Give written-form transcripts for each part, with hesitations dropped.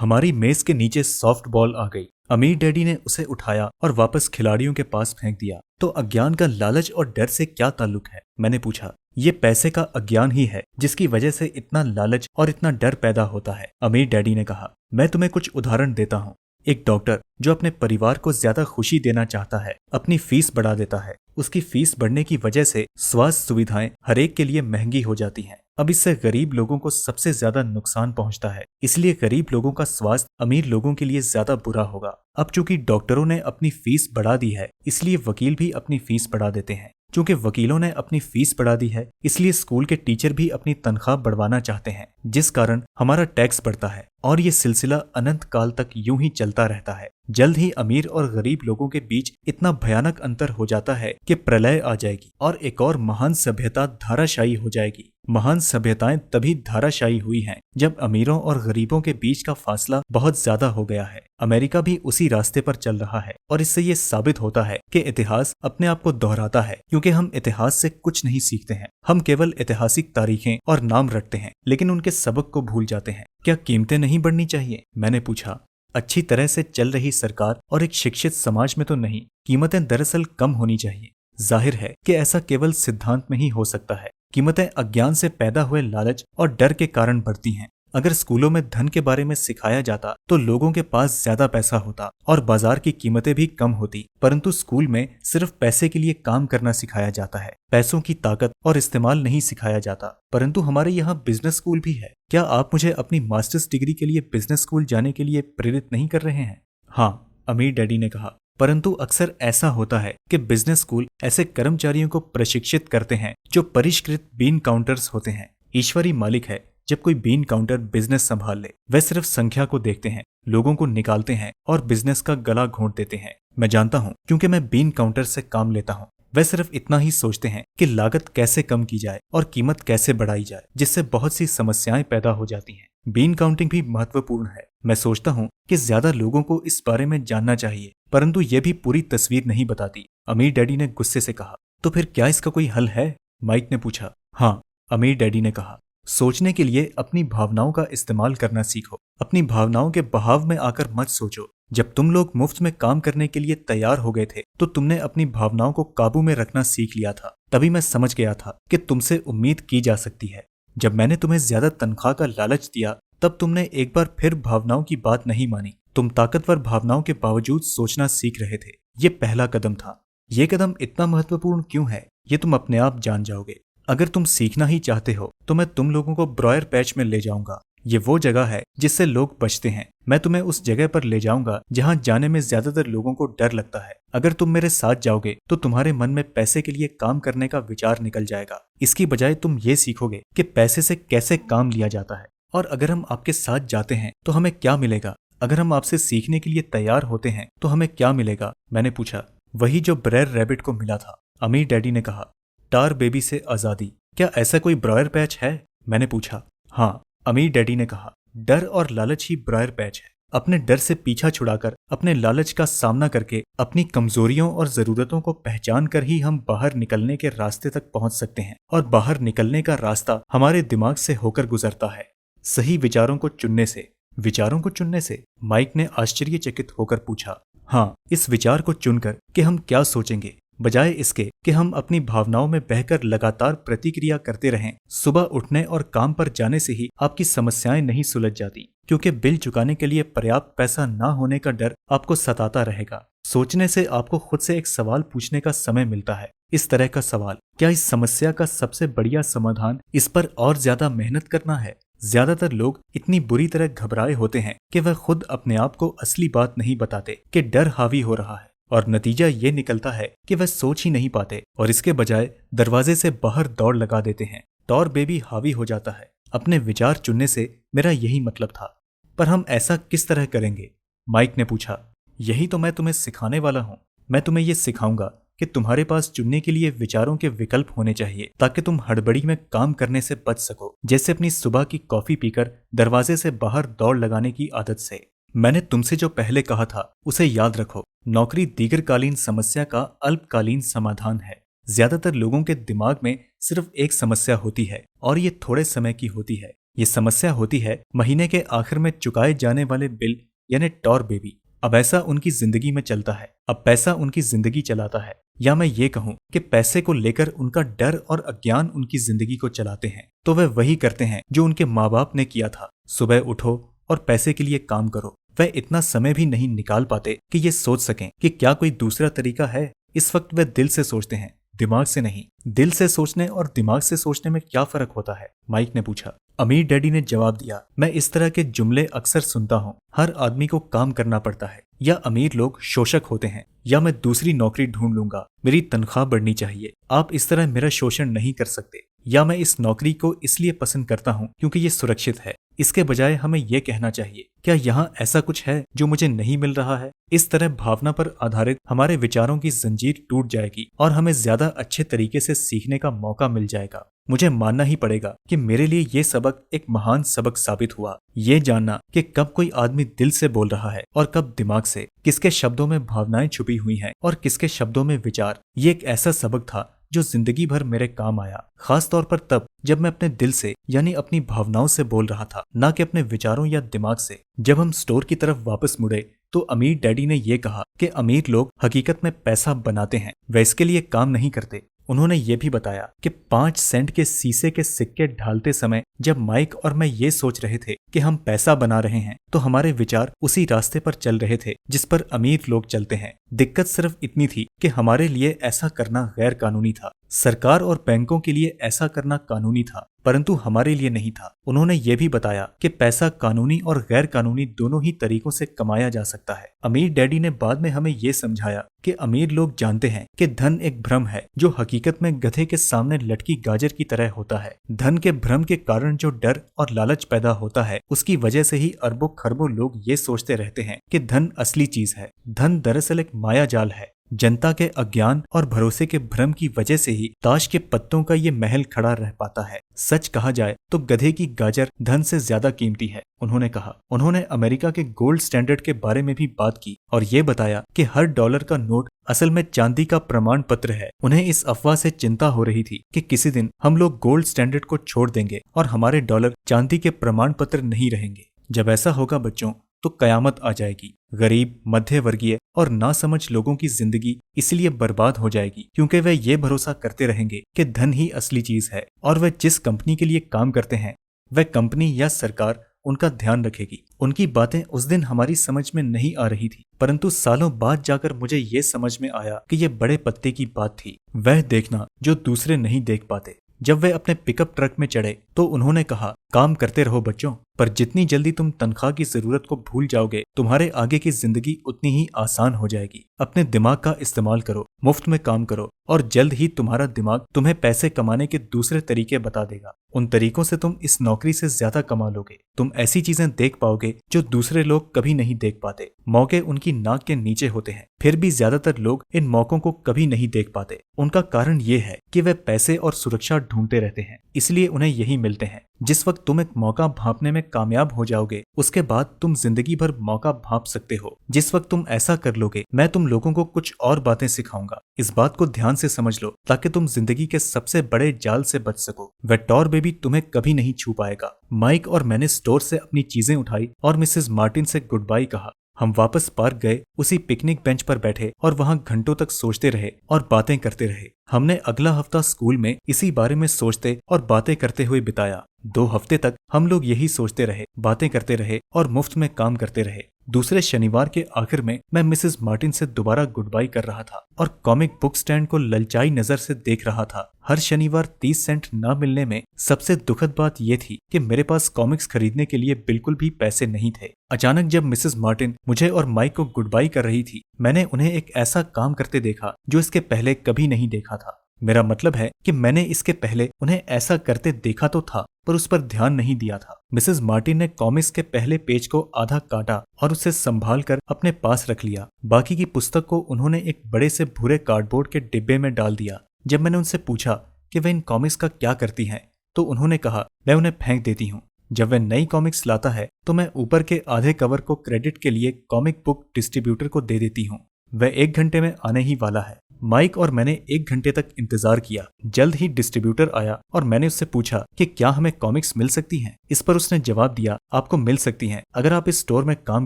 हमारी मेज के नीचे सॉफ्ट बॉल आ गई। अमीर डैडी ने उसे उठाया और वापस खिलाड़ियों के पास फेंक दिया। तो अज्ञान का लालच और डर से क्या ताल्लुक है? मैंने पूछा। ये पैसे का अज्ञान ही है जिसकी वजह से इतना लालच और इतना डर पैदा होता है, अमीर डैडी ने कहा। मैं तुम्हें कुछ उदाहरण देता हूँ। एक डॉक्टर जो अपने परिवार को ज्यादा खुशी देना चाहता है अपनी फीस बढ़ा देता है। उसकी फीस बढ़ने की वजह से स्वास्थ्य सुविधाएं हरेक के लिए महंगी हो जाती हैं। अब इससे गरीब लोगों को सबसे ज्यादा नुकसान पहुंचता है, इसलिए गरीब लोगों का स्वास्थ्य अमीर लोगों के लिए ज्यादा बुरा होगा। अब चूंकि डॉक्टरों ने अपनी फीस बढ़ा दी है, इसलिए वकील भी अपनी फीस बढ़ा देते हैं। चूंकि वकीलों ने अपनी फीस बढ़ा दी है, इसलिए स्कूल के टीचर भी अपनी तनख्वाह बढ़वाना चाहते हैं, जिस कारण हमारा टैक्स बढ़ता है और ये सिलसिला अनंत काल तक यूं ही चलता रहता है। जल्द ही अमीर और गरीब लोगों के बीच इतना भयानक अंतर हो जाता है कि प्रलय आ जाएगी और एक और महान सभ्यता धाराशायी हो जाएगी। महान सभ्यताएं तभी धाराशायी हुई हैं जब अमीरों और गरीबों के बीच का फासला बहुत ज्यादा हो गया है। अमेरिका भी उसी रास्ते पर चल रहा है और इससे ये साबित होता है कि इतिहास अपने आप को दोहराता है, क्योंकि हम इतिहास से कुछ नहीं सीखते हैं। हम केवल ऐतिहासिक तारीखें और नाम रटते हैं, लेकिन उनके सबक को भूल जाते हैं। क्या कीमतें नहीं बढ़नी चाहिए? मैंने पूछा। अच्छी तरह से चल रही सरकार और एक शिक्षित समाज में तो नहीं, कीमतें दरअसल कम होनी चाहिए। जाहिर है कि ऐसा केवल सिद्धांत में ही हो सकता है। कीमतें अज्ञान से पैदा हुए लालच और डर के कारण बढ़ती हैं। अगर स्कूलों में धन के बारे में सिखाया जाता तो लोगों के पास ज्यादा पैसा होता और बाजार की कीमतें भी कम होती, परंतु स्कूल में सिर्फ पैसे के लिए काम करना सिखाया जाता है, पैसों की ताकत और इस्तेमाल नहीं सिखाया जाता। परंतु हमारे यहाँ बिजनेस स्कूल भी है। क्या आप मुझे अपनी मास्टर्स डिग्री के लिए बिजनेस स्कूल जाने के लिए प्रेरित नहीं कर रहे हैं? हाँ, अमीर डैडी ने कहा। परंतु अक्सर ऐसा होता है कि बिजनेस स्कूल ऐसे कर्मचारियों को प्रशिक्षित करते हैं जो परिष्कृत बीन काउंटर्स होते हैं। ईश्वरी मालिक है। जब कोई बीन काउंटर बिजनेस संभाल ले, वे सिर्फ संख्या को देखते हैं, लोगों को निकालते हैं और बिजनेस का गला घोंट देते हैं। मैं जानता हूँ, क्योंकि मैं बीन काउंटर से काम लेता हूँ। वे सिर्फ इतना ही सोचते हैं कि लागत कैसे कम की जाए और कीमत कैसे बढ़ाई जाए, जिससे बहुत सी समस्याएं पैदा हो जाती हैं। बीन काउंटिंग भी महत्वपूर्ण है। मैं सोचता हूँ कि ज्यादा लोगों को इस बारे में जानना चाहिए, परंतु ये भी पूरी तस्वीर नहीं बताती, अमीर डैडी ने गुस्से से कहा। तो फिर क्या इसका कोई हल है? माइक ने पूछा। हाँ, अमीर डैडी ने कहा। सोचने के लिए अपनी भावनाओं का इस्तेमाल करना सीखो। अपनी भावनाओं के बहाव में आकर मत सोचो। जब तुम लोग मुफ्त में काम करने के लिए तैयार हो गए थे तो तुमने अपनी भावनाओं को काबू में रखना सीख लिया था। तभी मैं समझ गया था कि तुमसे उम्मीद की जा सकती है। जब मैंने तुम्हें ज्यादा तनख्वाह का लालच दिया तब तुमने एक बार फिर भावनाओं की बात नहीं मानी। तुम ताकतवर भावनाओं के बावजूद सोचना सीख रहे थे। ये पहला कदम था। ये कदम इतना महत्वपूर्ण क्यों है, ये तुम अपने आप जान जाओगे। अगर तुम सीखना ही चाहते हो तो मैं तुम लोगों को ब्रॉयर पैच में ले जाऊंगा। ये वो जगह है जिससे लोग बचते हैं। मैं तुम्हें उस जगह पर ले जाऊंगा जहां जाने में ज्यादातर लोगों को डर लगता है। अगर तुम मेरे साथ जाओगे तो तुम्हारे मन में पैसे के लिए काम करने का विचार निकल जाएगा। इसकी बजाय तुम ये सीखोगे कि पैसे से कैसे काम लिया जाता है। और अगर हम आपके साथ जाते हैं तो हमें क्या मिलेगा? अगर हम आपसे सीखने के लिए तैयार होते हैं तो हमें क्या मिलेगा? मैंने पूछा। वही जो ब्रेयर रैबिट को मिला था, अमीर डैडी ने कहा। टार बेबी से आजादी। क्या ऐसा कोई ब्रॉयर पैच है? मैंने पूछा। हाँ, अमीर डैडी ने कहा। डर और लालच ही ब्रॉयर पैच है। अपने डर से पीछा छुड़ाकर, अपने लालच का सामना करके, अपनी कमजोरियों और जरूरतों को पहचान कर ही हम बाहर निकलने के रास्ते तक पहुंच सकते हैं। और बाहर निकलने का रास्ता हमारे दिमाग से होकर गुजरता है, सही विचारों को चुनने से। विचारों को चुनने से? माइक ने आश्चर्यचकित होकर पूछा। हाँ, इस विचार को चुनकर कि हम क्या सोचेंगे, बजाय इसके कि हम अपनी भावनाओं में बहकर लगातार प्रतिक्रिया करते रहें। सुबह उठने और काम पर जाने से ही आपकी समस्याएं नहीं सुलझ जाती, क्योंकि बिल चुकाने के लिए पर्याप्त पैसा ना होने का डर आपको सताता रहेगा। सोचने से आपको खुद से एक सवाल पूछने का समय मिलता है। इस तरह का सवाल, क्या इस समस्या का सबसे बढ़िया समाधान इस पर और ज्यादा मेहनत करना है? ज्यादातर लोग इतनी बुरी तरह घबराए होते हैं कि वह खुद अपने आप को असली बात नहीं बताते कि डर हावी हो रहा है, और नतीजा ये निकलता है कि वह सोच ही नहीं पाते और इसके बजाय दरवाजे से बाहर दौड़ लगा देते हैं। टॉर बेबी हावी हो जाता है। अपने विचार चुनने से मेरा यही मतलब था। पर हम ऐसा किस तरह करेंगे? माइक ने पूछा। यही तो मैं तुम्हें सिखाने वाला हूँ। मैं तुम्हें ये सिखाऊंगा कि तुम्हारे पास चुनने के लिए विचारों के विकल्प होने चाहिए, ताकि तुम हड़बड़ी में काम करने से बच सको, जैसे अपनी सुबह की कॉफी पीकर दरवाजे से बाहर दौड़ लगाने की आदत से। मैंने तुमसे जो पहले कहा था उसे याद रखो। नौकरी दीर्घकालीन समस्या का अल्पकालीन समाधान है। ज्यादातर लोगों के दिमाग में सिर्फ एक समस्या होती है और ये थोड़े समय की होती है। ये समस्या होती है महीने के आखिर में चुकाए जाने वाले बिल यानी टॉर बेबी। अब ऐसा उनकी जिंदगी में चलता है, अब पैसा उनकी जिंदगी चलाता है, या मैं ये कहूँ कि पैसे को लेकर उनका डर और अज्ञान उनकी जिंदगी को चलाते हैं। तो वे वही करते हैं जो उनके माँ बाप ने किया था, सुबह उठो और पैसे के लिए काम करो। वह इतना समय भी नहीं निकाल पाते कि ये सोच सकें कि क्या कोई दूसरा तरीका है। इस वक्त वे दिल से सोचते हैं, दिमाग से नहीं। दिल से सोचने और दिमाग से सोचने में क्या फर्क होता है, माइक ने पूछा। अमीर डैडी ने जवाब दिया, मैं इस तरह के जुमले अक्सर सुनता हूँ। हर आदमी को काम करना पड़ता है, या अमीर लोग शोषक होते हैं, या मैं दूसरी नौकरी ढूंढ लूंगा, मेरी तनख्वाह बढ़नी चाहिए, आप इस तरह मेरा शोषण नहीं कर सकते, या मैं इस नौकरी को इसलिए पसंद करता हूँ क्योंकि ये सुरक्षित है। इसके बजाय हमें ये कहना चाहिए, क्या यहाँ ऐसा कुछ है जो मुझे नहीं मिल रहा है। इस तरह भावना पर आधारित हमारे विचारों की जंजीर टूट जाएगी और हमें ज्यादा अच्छे तरीके से सीखने का मौका मिल जाएगा। मुझे मानना ही पड़ेगा कि मेरे लिए ये सबक एक महान सबक साबित हुआ। ये जानना कि कब कोई आदमी दिल से बोल रहा है और कब दिमाग से, किसके शब्दों में भावनाएं छुपी हुई हैं और किसके शब्दों में विचार, ये एक ऐसा सबक था जो जिंदगी भर मेरे काम आया। खास तौर पर तब जब मैं अपने दिल से यानी अपनी भावनाओं से बोल रहा था, ना कि अपने विचारों या दिमाग से। जब हम स्टोर की तरफ वापस मुड़े तो अमीर डैडी ने यह कहा कि अमीर लोग हकीकत में पैसा बनाते हैं, वे इसके लिए काम नहीं करते। उन्होंने ये भी बताया कि 5 सेंट के शीशे के सिक्के ढालते समय जब माइक और मैं ये सोच रहे थे कि हम पैसा बना रहे हैं, तो हमारे विचार उसी रास्ते पर चल रहे थे जिस पर अमीर लोग चलते हैं। दिक्कत सिर्फ इतनी थी कि हमारे लिए ऐसा करना गैर कानूनी था। सरकार और बैंकों के लिए ऐसा करना कानूनी था, परंतु हमारे लिए नहीं था। उन्होंने ये भी बताया कि पैसा कानूनी और गैर कानूनी दोनों ही तरीकों से कमाया जा सकता है। अमीर डैडी ने बाद में हमें ये समझाया कि अमीर लोग जानते हैं कि धन एक भ्रम है जो हकीकत में गधे के सामने लटकी गाजर की तरह होता है। धन के भ्रम के कारण जो डर और लालच पैदा होता है, उसकी वजह से ही अरबों खरबों लोग ये सोचते रहते हैं कि धन असली चीज है। धन दरअसल एक माया जाल है। जनता के अज्ञान और भरोसे के भ्रम की वजह से ही ताश के पत्तों का ये महल खड़ा रह पाता है। सच कहा जाए तो गधे की गाजर धन से ज्यादा कीमती है, उन्होंने कहा। उन्होंने अमेरिका के गोल्ड स्टैंडर्ड के बारे में भी बात की और ये बताया कि हर डॉलर का नोट असल में चांदी का प्रमाण पत्र है। उन्हें इस अफवाह से चिंता हो रही थी कि किसी दिन हम लोग गोल्ड स्टैंडर्ड को छोड़ देंगे और हमारे डॉलर चांदी के प्रमाण पत्र नहीं रहेंगे। जब ऐसा होगा बच्चों, तो कयामत आ जाएगी। गरीब, मध्य वर्गीय और नासमझ लोगों की जिंदगी इसलिए बर्बाद हो जाएगी क्योंकि वे ये भरोसा करते रहेंगे कि धन ही असली चीज है और वे जिस कंपनी के लिए काम करते हैं वह कंपनी या सरकार उनका ध्यान रखेगी। उनकी बातें उस दिन हमारी समझ में नहीं आ रही थी, परंतु सालों बाद जाकर मुझे ये समझ में आया कि ये बड़े पत्ते की बात थी। वह देखना जो दूसरे नहीं देख पाते। जब वे अपने पिकअप ट्रक में चढ़े तो उन्होंने कहा, काम करते रहो बच्चों, पर जितनी जल्दी तुम तनख्वाह की जरूरत को भूल जाओगे, तुम्हारे आगे की जिंदगी उतनी ही आसान हो जाएगी। अपने दिमाग का इस्तेमाल करो, मुफ्त में काम करो और जल्द ही तुम्हारा दिमाग तुम्हें पैसे कमाने के दूसरे तरीके बता देगा। उन तरीकों से तुम इस नौकरी से ज्यादा कमा लोगे। तुम ऐसी चीजें देख पाओगे जो दूसरे लोग कभी नहीं देख पाते। मौके उनकी नाक के नीचे होते हैं, फिर भी ज्यादातर लोग इन मौकों को कभी नहीं देख पाते। उनका कारण ये है कि वे पैसे और सुरक्षा ढूंढते रहते हैं, इसलिए उन्हें यही मिलते हैं। जिस वक्त तुम एक मौका भांपने में कामयाब हो जाओगे, उसके बाद तुम जिंदगी भर मौका भांप सकते हो। जिस वक्त तुम ऐसा कर लोगे, मैं तुम लोगों को कुछ और बातें सिखाऊंगा। इस बात को ध्यान से समझ लो ताकि तुम जिंदगी के सबसे बड़े जाल से बच सको। वह टॉर बेबी तुम्हें कभी नहीं छू पाएगा। माइक और मैंने स्टोर से अपनी चीजें उठाई और मिसेस मार्टिन से गुड बाय कहा। हम वापस पार्क गए, उसी पिकनिक बेंच पर बैठे और वहां घंटों तक सोचते रहे और बातें करते रहे। हमने अगला हफ्ता स्कूल में इसी बारे में सोचते और बातें करते हुए बिताया। 2 हफ्ते तक हम लोग यही सोचते रहे, बातें करते रहे और मुफ्त में काम करते रहे। दूसरे शनिवार के आखिर में मैं मिसेस मार्टिन से दोबारा गुड बाय कर रहा था और कॉमिक बुक स्टैंड को ललचाई नजर से देख रहा था। हर शनिवार 30 सेंट न मिलने में सबसे दुखद बात यह थी कि मेरे पास कॉमिक्स खरीदने के लिए बिल्कुल भी पैसे नहीं थे। अचानक जब मिसेस मार्टिन मुझे और माइक को गुड बाय कर रही थी, मैंने उन्हें एक ऐसा काम करते देखा जो इसके पहले कभी नहीं देखा था। मेरा मतलब है कि मैंने इसके पहले उन्हें ऐसा करते देखा तो था, पर उस पर ध्यान नहीं दिया था। मिसेस मार्टिन ने कॉमिक्स के पहले पेज को आधा काटा और उसे संभाल कर अपने पास रख लिया। बाकी की पुस्तक को उन्होंने एक बड़े से भूरे कार्डबोर्ड के डिब्बे में डाल दिया। जब मैंने उनसे पूछा कि वे इन कॉमिक्स का क्या करती हैं, तो उन्होंने कहा, मैं उन्हें फेंक देती हूँ। जब वह नई कॉमिक्स लाता है तो मैं ऊपर के आधे कवर को क्रेडिट के लिए कॉमिक बुक डिस्ट्रीब्यूटर को दे देती हूँ। वह 1 घंटे में आने ही वाला है। माइक और मैंने 1 घंटे तक इंतजार किया। जल्द ही डिस्ट्रीब्यूटर आया और मैंने उससे पूछा कि क्या हमें कॉमिक्स मिल सकती हैं। इस पर उसने जवाब दिया, आपको मिल सकती हैं अगर आप इस स्टोर में काम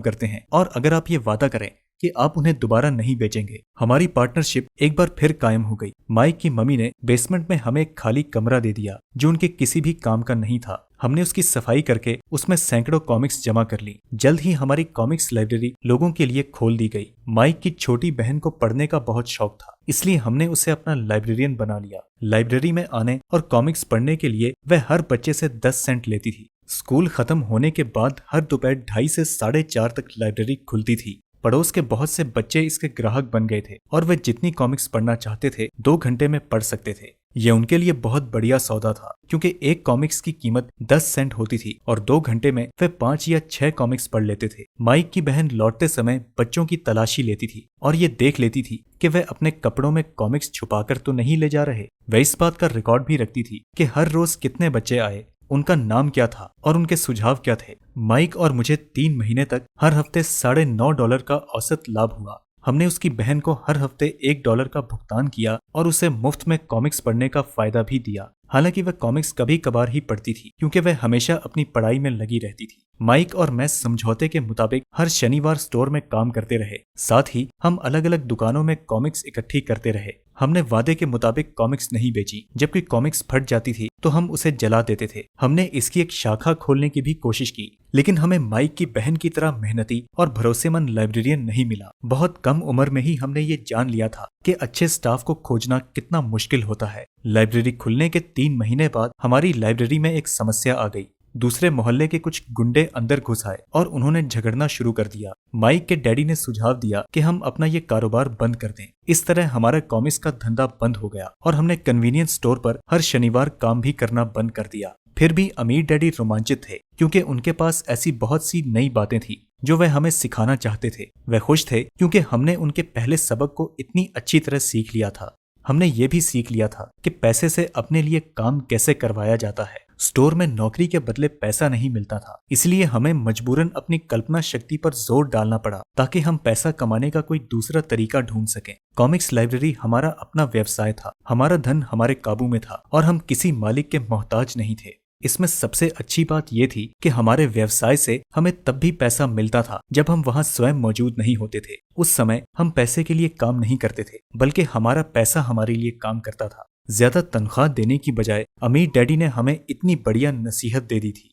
करते हैं और अगर आप ये वादा करें कि आप उन्हें दोबारा नहीं बेचेंगे। हमारी पार्टनरशिप एक बार फिर कायम हो गई। माइक की मम्मी ने बेसमेंट में हमें एक खाली कमरा दे दिया जो उनके किसी भी काम का नहीं था। हमने उसकी सफाई करके उसमें सैकड़ों कॉमिक्स जमा कर ली। जल्द ही हमारी कॉमिक्स लाइब्रेरी लोगों के लिए खोल दी गई। माइक की छोटी बहन को पढ़ने का बहुत शौक था, इसलिए हमने उसे अपना लाइब्रेरियन बना लिया। लाइब्रेरी में आने और कॉमिक्स पढ़ने के लिए वह हर बच्चे से 10 सेंट लेती थी। स्कूल खत्म होने के बाद हर दोपहर 2:30 से 4:30 तक लाइब्रेरी खुलती थी। पड़ोस के बहुत से बच्चे इसके ग्राहक बन गए थे और वे जितनी कॉमिक्स पढ़ना चाहते थे 2 घंटे में पढ़ सकते थे। यह उनके लिए बहुत बढ़िया सौदा था क्योंकि एक कॉमिक्स की कीमत 10 सेंट होती थी और 2 घंटे में वे 5 या 6 कॉमिक्स पढ़ लेते थे। माइक की बहन लौटते समय बच्चों की तलाशी लेती थी और ये देख लेती थी कि वे अपने कपड़ों में कॉमिक्स छुपाकर तो नहीं ले जा रहे। वह इस बात का रिकॉर्ड भी रखती थी कि हर रोज कितने बच्चे आए, उनका नाम क्या था और उनके सुझाव क्या थे। माइक और मुझे 3 महीने तक हर हफ्ते $9.5 का औसत लाभ हुआ। हमने उसकी बहन को हर हफ्ते $1 का भुगतान किया और उसे मुफ्त में कॉमिक्स पढ़ने का फायदा भी दिया। हालांकि वह कॉमिक्स कभी कभार ही पढ़ती थी क्योंकि वह हमेशा अपनी पढ़ाई में लगी रहती थी। माइक और मैं समझौते के मुताबिक हर शनिवार स्टोर में काम करते रहे। साथ ही हम अलग अलग दुकानों में कॉमिक्स इकट्ठी करते रहे। हमने वादे के मुताबिक कॉमिक्स नहीं बेची। जब कोई कॉमिक्स फट जाती थी तो हम उसे जला देते थे। हमने इसकी एक शाखा खोलने की भी कोशिश की, लेकिन हमें माइक की बहन की तरह मेहनती और भरोसेमंद लाइब्रेरियन नहीं मिला। बहुत कम उम्र में ही हमने ये जान लिया था कि अच्छे स्टाफ को खोजना कितना मुश्किल होता है। लाइब्रेरी खुलने के 3 महीने बाद हमारी लाइब्रेरी में एक समस्या आ गई। दूसरे मोहल्ले के कुछ गुंडे अंदर घुस आए और उन्होंने झगड़ना शुरू कर दिया। माइक के डैडी ने सुझाव दिया कि हम अपना ये कारोबार बंद कर दें। इस तरह हमारा कॉमिक्स का धंधा बंद हो गया और हमने कन्वीनियंस स्टोर पर हर शनिवार काम भी करना बंद कर दिया। फिर भी अमीर डैडी रोमांचित थे क्योंकि उनके पास ऐसी बहुत सी नई बातें थी जो वह हमें सिखाना चाहते थे। वह खुश थे क्योंकि हमने उनके पहले सबक को इतनी अच्छी तरह सीख लिया था। हमने ये भी सीख लिया था कि पैसे से अपने लिए काम कैसे करवाया जाता है। स्टोर में नौकरी के बदले पैसा नहीं मिलता था, इसलिए हमें मजबूरन अपनी कल्पना शक्ति पर जोर डालना पड़ा ताकि हम पैसा कमाने का कोई दूसरा तरीका ढूंढ सकें। कॉमिक्स लाइब्रेरी हमारा अपना व्यवसाय था। हमारा धन हमारे काबू में था और हम किसी मालिक के मोहताज नहीं थे। इसमें सबसे अच्छी बात यह थी कि हमारे व्यवसाय से हमें तब भी पैसा मिलता था जब हम वहां स्वयं मौजूद नहीं होते थे। उस समय हम पैसे के लिए काम नहीं करते थे, बल्कि हमारा पैसा हमारे लिए काम करता था। ज्यादा तनख्वाह देने की बजाय अमीर डैडी ने हमें इतनी बढ़िया नसीहत दे दी थी।